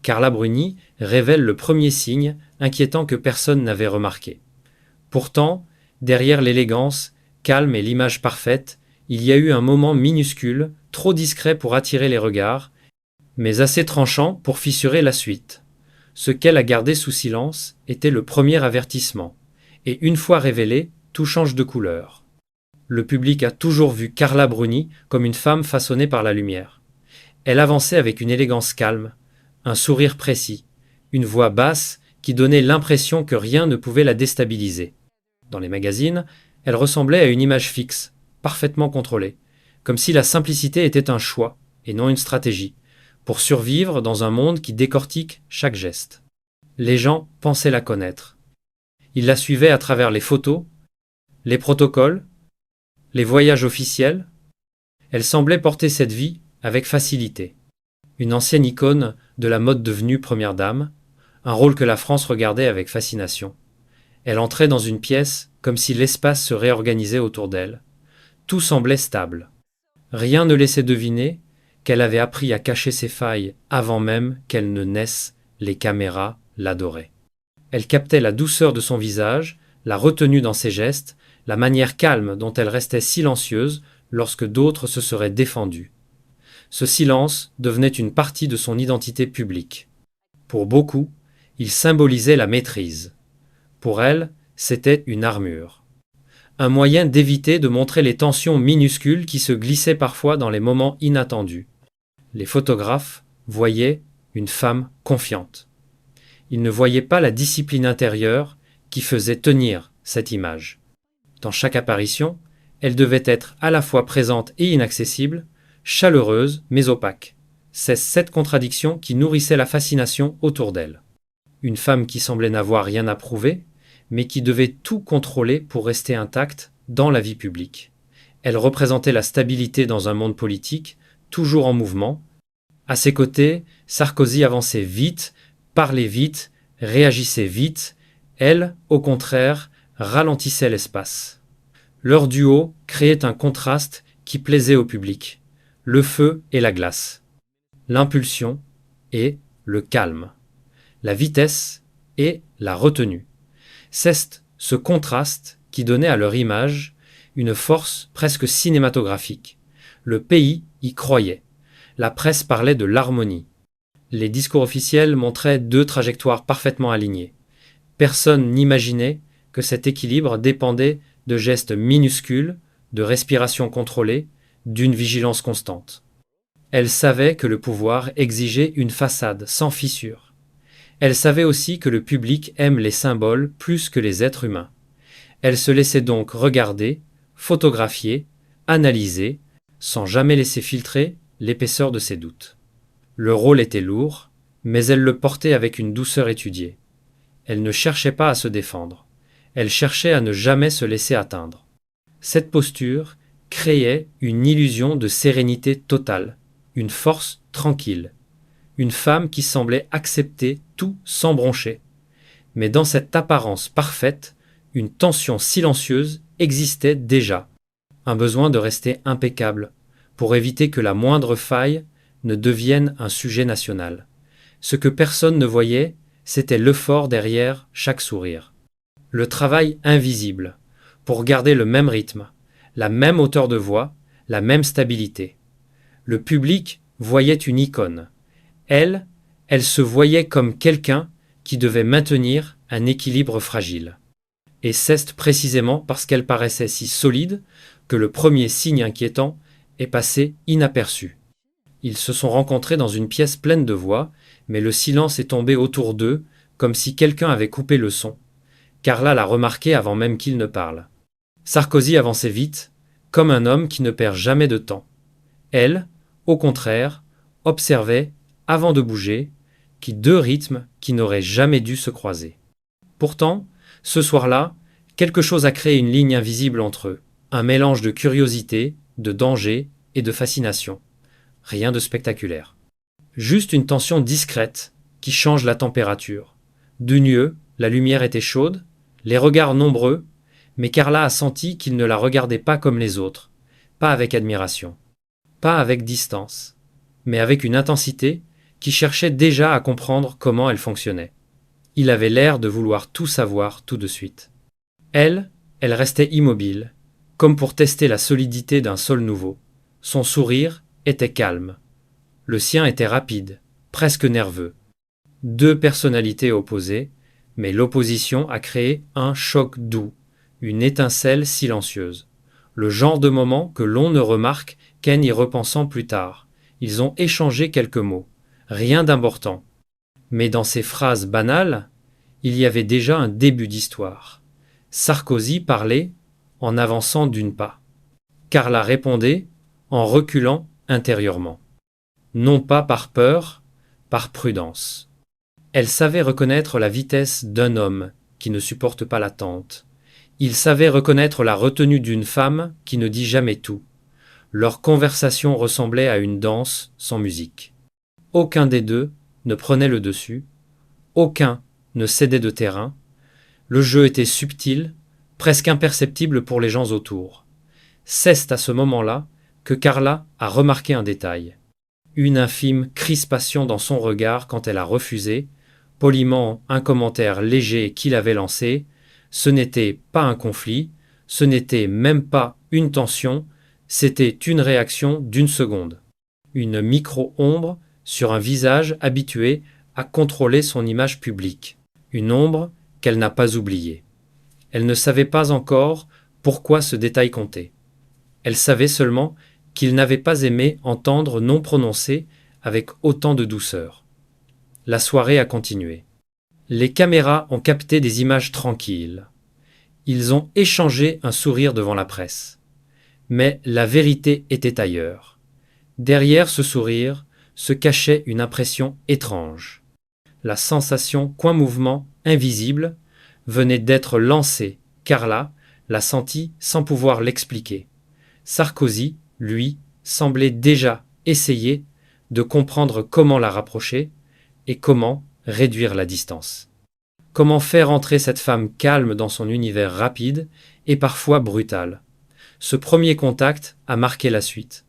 Carla Bruni révèle le premier signe inquiétant que personne n'avait remarqué. Pourtant, derrière l'élégance, calme et l'image parfaite, il y a eu un moment minuscule, trop discret pour attirer les regards, mais assez tranchant pour fissurer la suite. Ce qu'elle a gardé sous silence était le premier avertissement, et une fois révélé, tout change de couleur. Le public a toujours vu Carla Bruni comme une femme façonnée par la lumière. Elle avançait avec une élégance calme, un sourire précis, une voix basse qui donnait l'impression que rien ne pouvait la déstabiliser. Dans les magazines, elle ressemblait à une image fixe, parfaitement contrôlée, comme si la simplicité était un choix et non une stratégie, pour survivre dans un monde qui décortique chaque geste. Les gens pensaient la connaître. Ils la suivaient à travers les photos, les protocoles, les voyages officiels. Elle semblait porter cette vie avec facilité. Une ancienne icône de la mode devenue première dame, un rôle que la France regardait avec fascination. Elle entrait dans une pièce comme si l'espace se réorganisait autour d'elle. Tout semblait stable. Rien ne laissait deviner qu'elle avait appris à cacher ses failles avant même qu'elles ne naissent, les caméras l'adoraient. Elle captait la douceur de son visage, la retenue dans ses gestes, la manière calme dont elle restait silencieuse lorsque d'autres se seraient défendus. Ce silence devenait une partie de son identité publique. Pour beaucoup, il symbolisait la maîtrise. Pour elle, c'était une armure. Un moyen d'éviter de montrer les tensions minuscules qui se glissaient parfois dans les moments inattendus. Les photographes voyaient une femme confiante. Ils ne voyaient pas la discipline intérieure qui faisait tenir cette image. Dans chaque apparition, elle devait être à la fois présente et inaccessible, chaleureuse mais opaque. C'est cette contradiction qui nourrissait la fascination autour d'elle. Une femme qui semblait n'avoir rien à prouver, mais qui devait tout contrôler pour rester intacte dans la vie publique. Elle représentait la stabilité dans un monde politique, toujours en mouvement. À ses côtés, Sarkozy avançait vite, parlait vite, réagissait vite. Elle, au contraire, ralentissait l'espace. Leur duo créait un contraste qui plaisait au public. Le feu et la glace. L'impulsion et le calme. La vitesse et la retenue. C'est ce contraste qui donnait à leur image une force presque cinématographique. Le pays y croyait. La presse parlait de l'harmonie. Les discours officiels montraient deux trajectoires parfaitement alignées. Personne n'imaginait que cet équilibre dépendait de gestes minuscules, de respiration contrôlée, d'une vigilance constante. Elle savait que le pouvoir exigeait une façade sans fissure. Elle savait aussi que le public aime les symboles plus que les êtres humains. Elle se laissait donc regarder, photographier, analyser, sans jamais laisser filtrer l'épaisseur de ses doutes. Le rôle était lourd, mais elle le portait avec une douceur étudiée. Elle ne cherchait pas à se défendre. Elle cherchait à ne jamais se laisser atteindre. Cette posture créait une illusion de sérénité totale, une force tranquille. Une femme qui semblait accepter tout sans broncher. Mais dans cette apparence parfaite, une tension silencieuse existait déjà. Un besoin de rester impeccable, pour éviter que la moindre faille ne devienne un sujet national. Ce que personne ne voyait, c'était l'effort derrière chaque sourire. Le travail invisible, pour garder le même rythme, la même hauteur de voix, la même stabilité. Le public voyait une icône. Elle se voyait comme quelqu'un qui devait maintenir un équilibre fragile. Et c'est précisément parce qu'elle paraissait si solide que le premier signe inquiétant est passé inaperçu. Ils se sont rencontrés dans une pièce pleine de voix, mais le silence est tombé autour d'eux comme si quelqu'un avait coupé le son. Carla l'a remarqué avant même qu'il ne parle. Sarkozy avançait vite, comme un homme qui ne perd jamais de temps. Elle, au contraire, observait, avant de bouger, deux rythmes qui n'auraient jamais dû se croiser. Pourtant, ce soir-là, quelque chose a créé une ligne invisible entre eux, un mélange de curiosité, de danger et de fascination. Rien de spectaculaire. Juste une tension discrète qui change la température. D'une lieu, la lumière était chaude, les regards nombreux, mais Carla a senti qu'il ne la regardait pas comme les autres, pas avec admiration, pas avec distance, mais avec une intensité qui cherchait déjà à comprendre comment elle fonctionnait. Il avait l'air de vouloir tout savoir tout de suite. Elle restait immobile, comme pour tester la solidité d'un sol nouveau. Son sourire était calme. Le sien était rapide, presque nerveux. Deux personnalités opposées, mais l'opposition a créé un choc doux, une étincelle silencieuse. Le genre de moment que l'on ne remarque qu'en y repensant plus tard. Ils ont échangé quelques mots, rien d'important. Mais dans ces phrases banales, il y avait déjà un début d'histoire. Sarkozy parlait en avançant d'une pas. Carla répondait en reculant intérieurement. Non pas par peur, par prudence. Elle savait reconnaître la vitesse d'un homme qui ne supporte pas l'attente. Il savait reconnaître la retenue d'une femme qui ne dit jamais tout. Leur conversation ressemblait à une danse sans musique. Aucun des deux ne prenait le dessus, aucun ne cédait de terrain. Le jeu était subtil, presque imperceptible pour les gens autour. C'est à ce moment-là que Carla a remarqué un détail. Une infime crispation dans son regard quand elle a refusé, poliment un commentaire léger qu'il avait lancé. Ce n'était pas un conflit, ce n'était même pas une tension, c'était une réaction d'une seconde. Une micro-ombre sur un visage habitué à contrôler son image publique. Une ombre qu'elle n'a pas oubliée. Elle ne savait pas encore pourquoi ce détail comptait. Elle savait seulement qu'il n'avait pas aimé entendre non prononcé avec autant de douceur. La soirée a continué. Les caméras ont capté des images tranquilles. Ils ont échangé un sourire devant la presse. Mais la vérité était ailleurs. Derrière ce sourire se cachait une impression étrange. La sensation qu'un mouvement invisible venait d'être lancé. Carla l'a senti sans pouvoir l'expliquer. Sarkozy, lui, semblait déjà essayer de comprendre comment la rapprocher et comment réduire la distance. Comment faire entrer cette femme calme dans son univers rapide et parfois brutal. Ce premier contact a marqué la suite.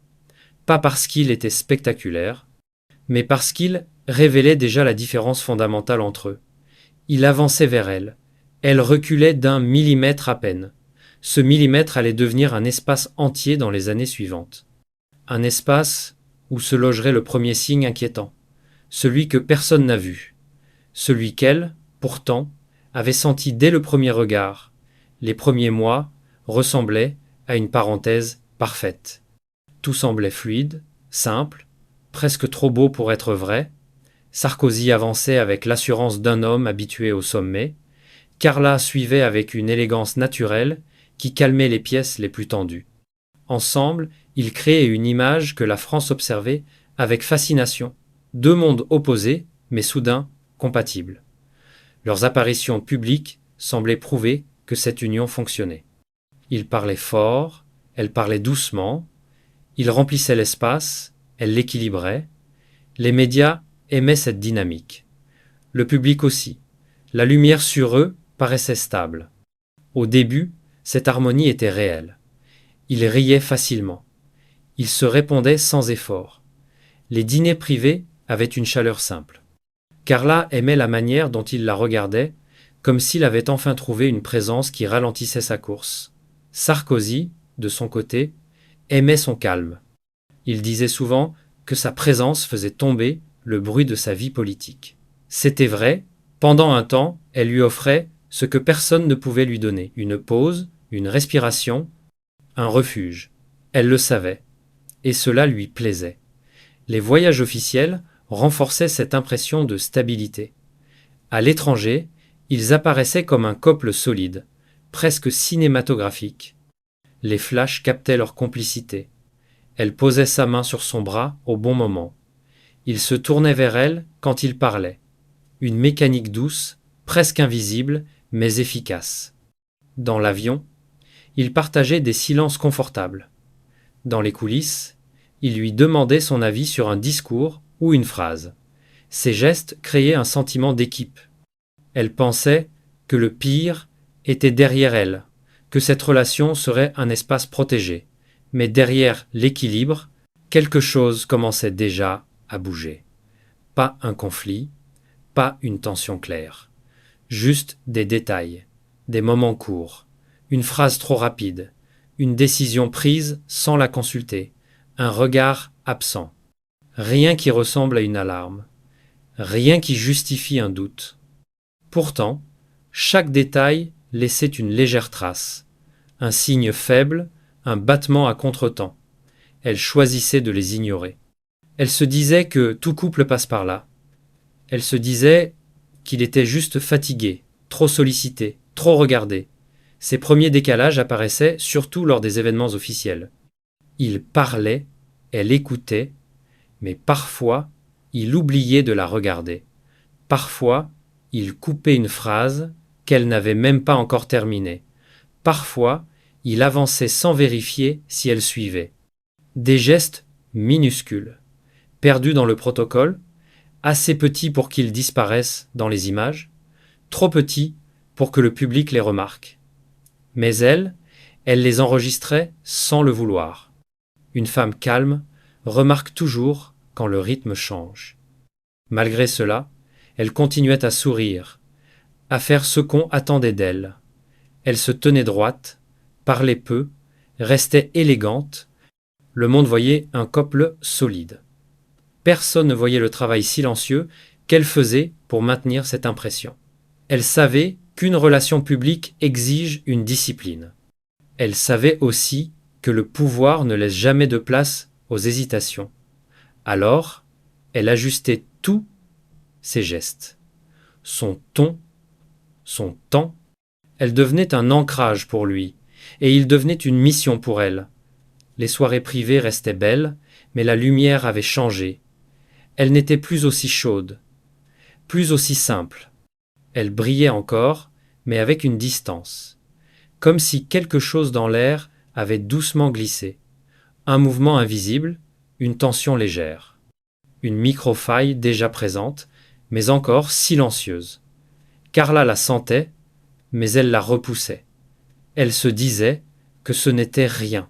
Pas parce qu'il était spectaculaire, mais parce qu'il révélait déjà la différence fondamentale entre eux. Il avançait vers elle. Elle reculait d'un millimètre à peine. Ce millimètre allait devenir un espace entier dans les années suivantes. Un espace où se logerait le premier signe inquiétant, celui que personne n'a vu, celui qu'elle, pourtant, avait senti dès le premier regard. Les premiers mois ressemblaient à une parenthèse parfaite. Tout semblait fluide, simple, presque trop beau pour être vrai. Sarkozy avançait avec l'assurance d'un homme habitué au sommet. Carla suivait avec une élégance naturelle qui calmait les pièces les plus tendues. Ensemble, ils créaient une image que la France observait avec fascination. Deux mondes opposés, mais soudain compatibles. Leurs apparitions publiques semblaient prouver que cette union fonctionnait. Ils parlaient fort, elle parlait doucement, ils remplissaient l'espace, elle l'équilibrait. Les médias aimaient cette dynamique. Le public aussi. La lumière sur eux paraissait stable. Au début, cette harmonie était réelle. Ils riaient facilement. Ils se répondaient sans effort. Les dîners privés avaient une chaleur simple. Carla aimait la manière dont il la regardait, comme s'il avait enfin trouvé une présence qui ralentissait sa course. Sarkozy, de son côté, aimait son calme. Il disait souvent que sa présence faisait tomber le bruit de sa vie politique. C'était vrai, pendant un temps, elle lui offrait ce que personne ne pouvait lui donner, une pause, une respiration, un refuge. Elle le savait, et cela lui plaisait. Les voyages officiels renforçaient cette impression de stabilité. À l'étranger, ils apparaissaient comme un couple solide, presque cinématographique. Les flashs captaient leur complicité. Elle posait sa main sur son bras au bon moment. Il se tournait vers elle quand il parlait. Une mécanique douce, presque invisible, mais efficace. Dans l'avion, il partageait des silences confortables. Dans les coulisses, il lui demandait son avis sur un discours ou une phrase. Ses gestes créaient un sentiment d'équipe. Elle pensait que le pire était derrière elle, que cette relation serait un espace protégé. Mais derrière l'équilibre, quelque chose commençait déjà à bouger. Pas un conflit, pas une tension claire. Juste des détails, des moments courts, une phrase trop rapide, une décision prise sans la consulter, un regard absent. Rien qui ressemble à une alarme, rien qui justifie un doute. Pourtant, chaque détail laissait une légère trace, un signe faible, un battement à contretemps. Elle choisissait de les ignorer. Elle se disait que tout couple passe par là. Elle se disait qu'il était juste fatigué, trop sollicité, trop regardé. Ses premiers décalages apparaissaient surtout lors des événements officiels. Il parlait, elle écoutait, mais parfois, il oubliait de la regarder. Parfois, il coupait une phrase qu'elle n'avait même pas encore terminée. Parfois, il avançait sans vérifier si elle suivait. Des gestes minuscules, perdus dans le protocole, assez petits pour qu'ils disparaissent dans les images, trop petits pour que le public les remarque. Mais elle les enregistrait sans le vouloir. Une femme calme remarque toujours quand le rythme change. Malgré cela, elle continuait à sourire, à faire ce qu'on attendait d'elle. Elle se tenait droite, parlait peu, restait élégante. Le monde voyait un couple solide. Personne ne voyait le travail silencieux qu'elle faisait pour maintenir cette impression. Elle savait qu'une relation publique exige une discipline. Elle savait aussi que le pouvoir ne laisse jamais de place aux hésitations. Alors, elle ajustait tous ses gestes. Son ton, son temps, elle devenait un ancrage pour lui, et il devenait une mission pour elle. Les soirées privées restaient belles, mais la lumière avait changé. Elle n'était plus aussi chaude, plus aussi simple. Elle brillait encore, mais avec une distance, comme si quelque chose dans l'air avait doucement glissé. Un mouvement invisible, une tension légère. Une micro-faille déjà présente, mais encore silencieuse. Carla la sentait, mais elle la repoussait. Elle se disait que ce n'était rien,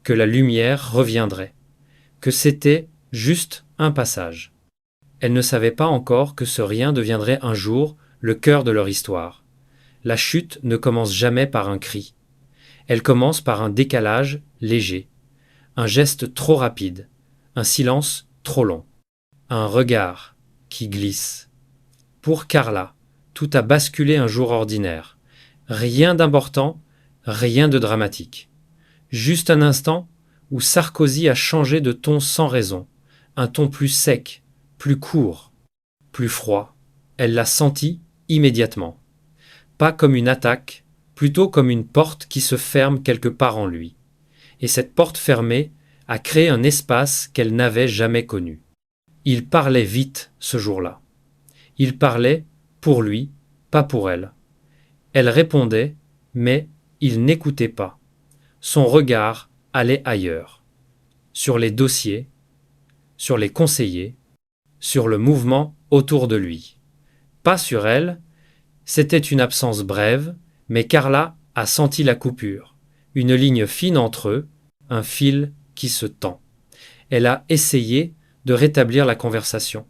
que la lumière reviendrait, que c'était juste un passage. Elle ne savait pas encore que ce rien deviendrait un jour le cœur de leur histoire. La chute ne commence jamais par un cri. Elle commence par un décalage léger, un geste trop rapide, un silence trop long, un regard qui glisse. Pour Carla, tout a basculé un jour ordinaire. Rien d'important, rien de dramatique. Juste un instant où Sarkozy a changé de ton sans raison, un ton plus sec, plus court, plus froid. Elle l'a senti immédiatement. Pas comme une attaque, plutôt comme une porte qui se ferme quelque part en lui. Et cette porte fermée a créé un espace qu'elle n'avait jamais connu. Il parlait vite ce jour-là. Il parlait pour lui, pas pour elle. Elle répondait, mais il n'écoutait pas. Son regard allait ailleurs. Sur les dossiers, sur les conseillers, sur le mouvement autour de lui. Pas sur elle, c'était une absence brève, mais Carla a senti la coupure, une ligne fine entre eux, un fil qui se tend. Elle a essayé de rétablir la conversation.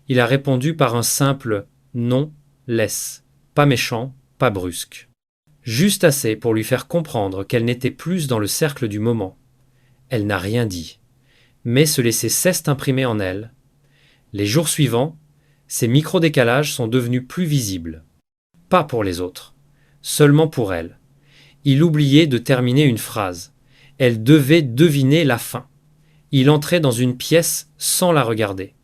Il a répondu par un simple « non, laisse », pas méchant, pas brusque. Juste assez pour lui faire comprendre qu'elle n'était plus dans le cercle du moment. Elle n'a rien dit, mais ce laisser-cesse imprimé en elle. Les jours suivants, ces micro-décalages sont devenus plus visibles. Pas pour les autres, seulement pour elle. Il oubliait de terminer une phrase. Elle devait deviner la fin. Il entrait dans une pièce sans la regarder.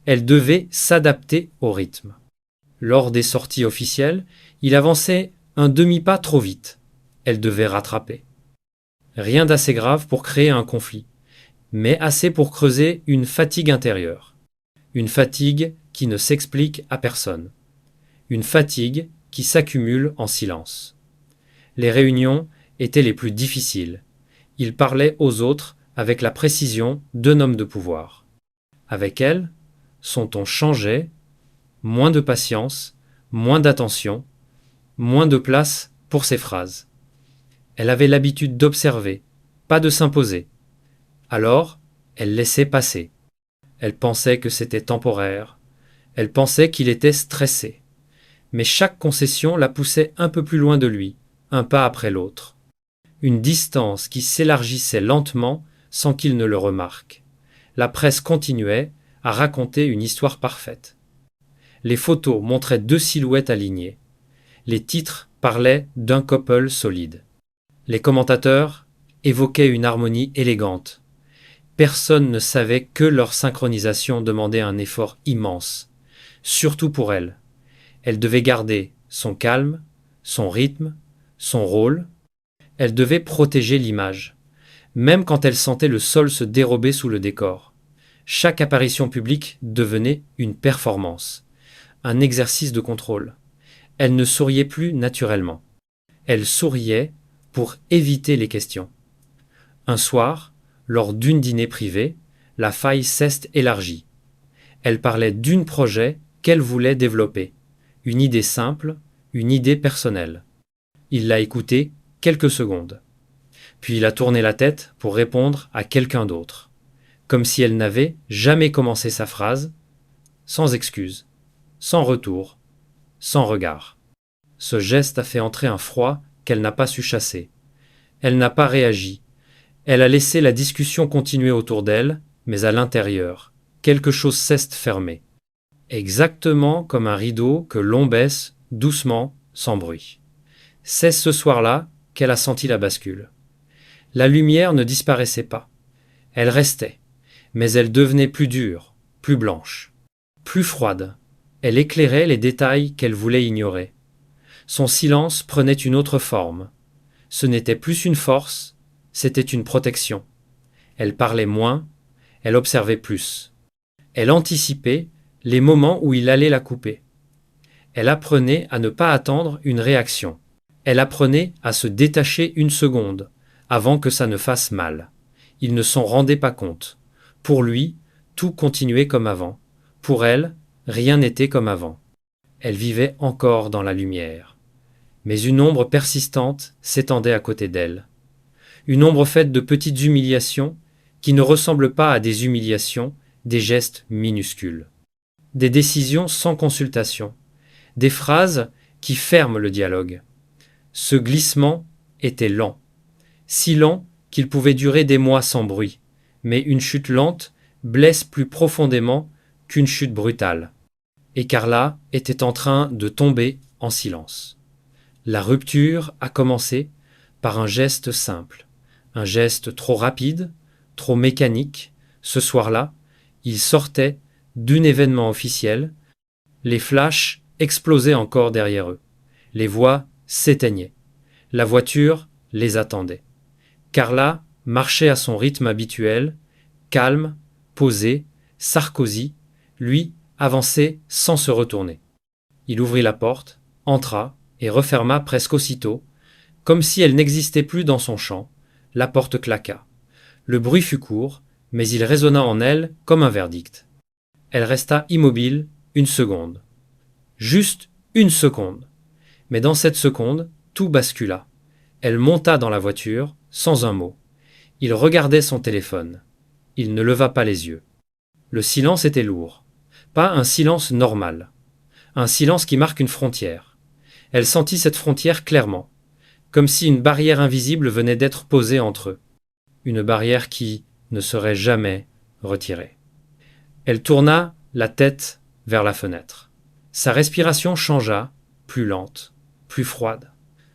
Elle devait s'adapter au rythme. Lors des sorties officielles, il avançait un demi-pas trop vite. Elle devait rattraper. Rien d'assez grave pour créer un conflit, mais assez pour creuser une fatigue intérieure. Une fatigue qui ne s'explique à personne. Une fatigue qui s'accumule en silence. Les réunions étaient les plus difficiles. Il parlait aux autres avec la précision d'un homme de pouvoir. Avec elle, son ton changeait, moins de patience, moins d'attention, moins de place pour ses phrases. Elle avait l'habitude d'observer, pas de s'imposer. Alors, elle laissait passer. Elle pensait que c'était temporaire. Elle pensait qu'il était stressé. Mais chaque concession la poussait un peu plus loin de lui, un pas après l'autre. Une distance qui s'élargissait lentement sans qu'il ne le remarque. La presse continuait à raconter une histoire parfaite. Les photos montraient deux silhouettes alignées. Les titres parlaient d'un couple solide. Les commentateurs évoquaient une harmonie élégante. Personne ne savait que leur synchronisation demandait un effort immense, surtout pour elle. Elle devait garder son calme, son rythme, son rôle. Elle devait protéger l'image, même quand elle sentait le sol se dérober sous le décor. Chaque apparition publique devenait une performance, un exercice de contrôle. Elle ne souriait plus naturellement. Elle souriait pour éviter les questions. Un soir, lors d'une dîner privée, la faille s'est élargie. Elle parlait d'un projet qu'elle voulait développer. Une idée simple, une idée personnelle. Il l'a écoutée quelques secondes. Puis il a tourné la tête pour répondre à quelqu'un d'autre. Comme si elle n'avait jamais commencé sa phrase, sans excuse, sans retour, sans regard. Ce geste a fait entrer un froid qu'elle n'a pas su chasser. Elle n'a pas réagi. Elle a laissé la discussion continuer autour d'elle, mais à l'intérieur, quelque chose s'est fermé. Exactement comme un rideau que l'on baisse doucement, sans bruit. C'est ce soir-là qu'elle a senti la bascule. La lumière ne disparaissait pas. Elle restait, mais elle devenait plus dure, plus blanche, plus froide. Elle éclairait les détails qu'elle voulait ignorer. Son silence prenait une autre forme. Ce n'était plus une force, c'était une protection. Elle parlait moins, elle observait plus. Elle anticipait les moments où il allait la couper. Elle apprenait à ne pas attendre une réaction. Elle apprenait à se détacher une seconde, avant que ça ne fasse mal. Il ne s'en rendait pas compte. Pour lui, tout continuait comme avant. Pour elle, rien n'était comme avant. Elle vivait encore dans la lumière. Mais une ombre persistante s'étendait à côté d'elle. Une ombre faite de petites humiliations qui ne ressemblent pas à des humiliations, des gestes minuscules. Des décisions sans consultation. Des phrases qui ferment le dialogue. Ce glissement était lent. Si lent qu'il pouvait durer des mois sans bruit. Mais une chute lente blesse plus profondément qu'une chute brutale. Et Carla était en train de tomber en silence. La rupture a commencé par un geste simple. Un geste trop rapide, trop mécanique. Ce soir-là, il sortait d'un événement officiel. Les flashs explosaient encore derrière eux. Les voix s'éteignaient. La voiture les attendait. Carla marchait à son rythme habituel, calme, posée, Sarkozy, lui, avançait sans se retourner. Il ouvrit la porte, entra et referma presque aussitôt, comme si elle n'existait plus dans son champ. La porte claqua. Le bruit fut court, mais il résonna en elle comme un verdict. Elle resta immobile une seconde. Juste une seconde. Mais dans cette seconde, tout bascula. Elle monta dans la voiture, sans un mot. Il regardait son téléphone. Il ne leva pas les yeux. Le silence était lourd. Pas un silence normal. Un silence qui marque une frontière. Elle sentit cette frontière clairement, comme si une barrière invisible venait d'être posée entre eux. Une barrière qui ne serait jamais retirée. Elle tourna la tête vers la fenêtre. Sa respiration changea, plus lente, plus froide.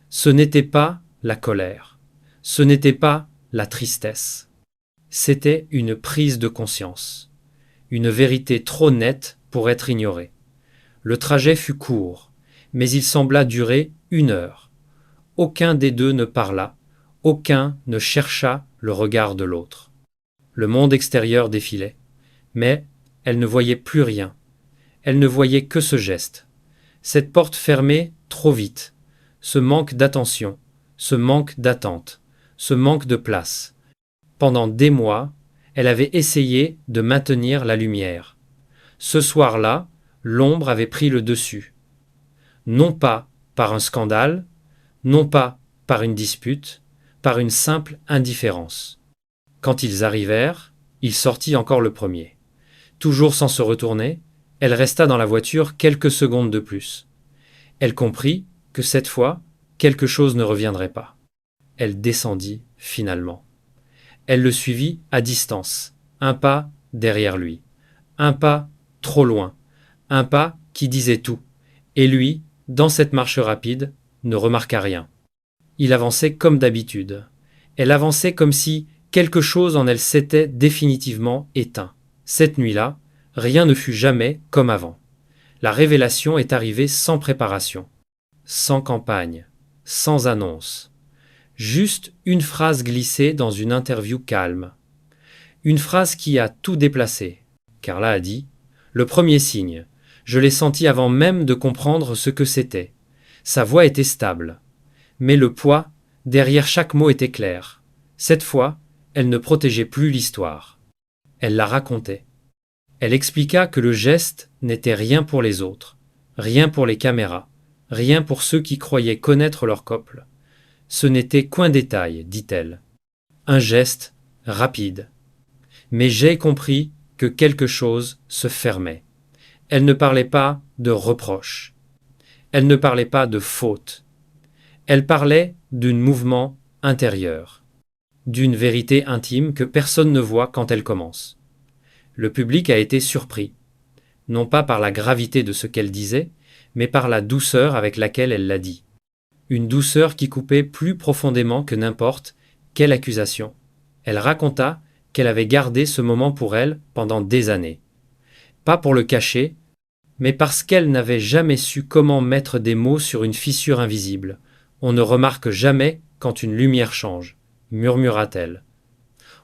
Ce n'était pas la colère. Ce n'était pas la tristesse. C'était une prise de conscience. Une vérité trop nette pour être ignorée. Le trajet fut court, mais il sembla durer 1 heure. Aucun des deux ne parla, aucun ne chercha le regard de l'autre. Le monde extérieur défilait, mais elle ne voyait plus rien. Elle ne voyait que ce geste. Cette porte fermée trop vite, ce manque d'attention, ce manque d'attente, ce manque de place. Pendant des mois, elle avait essayé de maintenir la lumière. Ce soir-là, l'ombre avait pris le dessus. Non pas par un scandale, non pas par une dispute, par une simple indifférence. Quand ils arrivèrent, il sortit encore le premier. Toujours sans se retourner, elle resta dans la voiture quelques secondes de plus. Elle comprit que cette fois, quelque chose ne reviendrait pas. Elle descendit finalement. Elle le suivit à distance, un pas derrière lui, un pas trop loin, un pas qui disait tout, et lui, dans cette marche rapide, ne remarqua rien. Il avançait comme d'habitude. Elle avançait comme si quelque chose en elle s'était définitivement éteint. Cette nuit-là, rien ne fut jamais comme avant. La révélation est arrivée sans préparation, sans campagne, sans annonce. Juste une phrase glissée dans une interview calme. Une phrase qui a tout déplacé. Carla a dit « Le premier signe. Je l'ai senti avant même de comprendre ce que c'était. Sa voix était stable. Mais le poids, derrière chaque mot était clair. Cette fois, elle ne protégeait plus l'histoire. Elle la racontait. Elle expliqua que le geste n'était rien pour les autres, rien pour les caméras, rien pour ceux qui croyaient connaître leur couple. Ce n'était qu'un détail, dit-elle. Un geste rapide. Mais j'ai compris que quelque chose se fermait. Elle ne parlait pas de reproche. Elle ne parlait pas de faute. Elle parlait d'un mouvement intérieur, d'une vérité intime que personne ne voit quand elle commence. Le public a été surpris, non pas par la gravité de ce qu'elle disait, mais par la douceur avec laquelle elle l'a dit. Une douceur qui coupait plus profondément que n'importe quelle accusation. Elle raconta qu'elle avait gardé ce moment pour elle pendant des années. Pas pour le cacher, mais parce qu'elle n'avait jamais su comment mettre des mots sur une fissure invisible. On ne remarque jamais quand une lumière change, murmura-t-elle.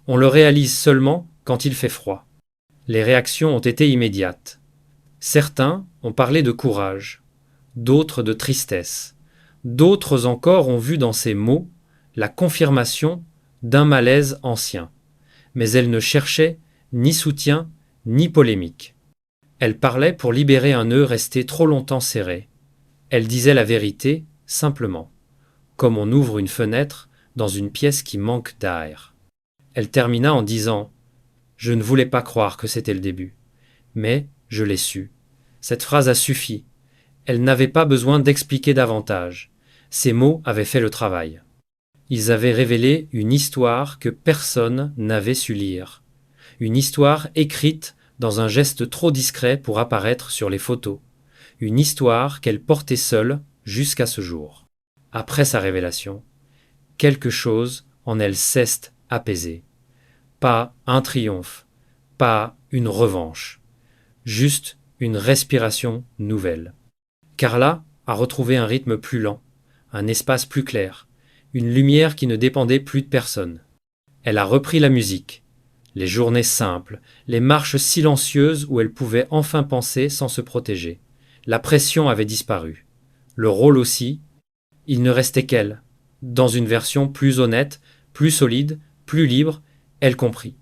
On le réalise seulement quand il fait froid. Les réactions ont été immédiates. Certains ont parlé de courage, d'autres de tristesse, d'autres encore ont vu dans ces mots la confirmation d'un malaise ancien. Mais elle ne cherchait ni soutien ni polémique. Elle parlait pour libérer un nœud resté trop longtemps serré. Elle disait la vérité, simplement, comme on ouvre une fenêtre dans une pièce qui manque d'air. Elle termina en disant « Je ne voulais pas croire que c'était le début, mais je l'ai su. Cette phrase a suffi. Elle n'avait pas besoin d'expliquer davantage. Ces mots avaient fait le travail. Ils avaient révélé une histoire que personne n'avait su lire. Une histoire écrite dans un geste trop discret pour apparaître sur les photos. Une histoire qu'elle portait seule jusqu'à ce jour. Après sa révélation, quelque chose en elle s'est apaisé. Pas un triomphe, pas une revanche, juste une respiration nouvelle. Carla a retrouvé un rythme plus lent, un espace plus clair, une lumière qui ne dépendait plus de personne. Elle a repris la musique, les journées simples, les marches silencieuses où elle pouvait enfin penser sans se protéger. La pression avait disparu. Le rôle aussi. Il ne restait qu'elle. Dans une version plus honnête, plus solide, plus libre, elle comprit.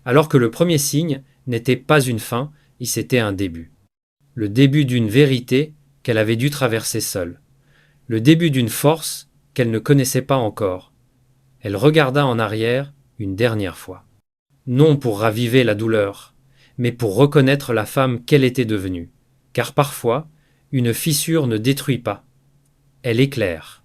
Alors que le premier signe n'était pas une fin, c'était un début. Le début d'une vérité qu'elle avait dû traverser seule. Le début d'une force qu'elle ne connaissait pas encore. Elle regarda en arrière une dernière fois. Non pour raviver la douleur, mais pour reconnaître la femme qu'elle était devenue. Car parfois, une fissure ne détruit pas. Elle éclaire.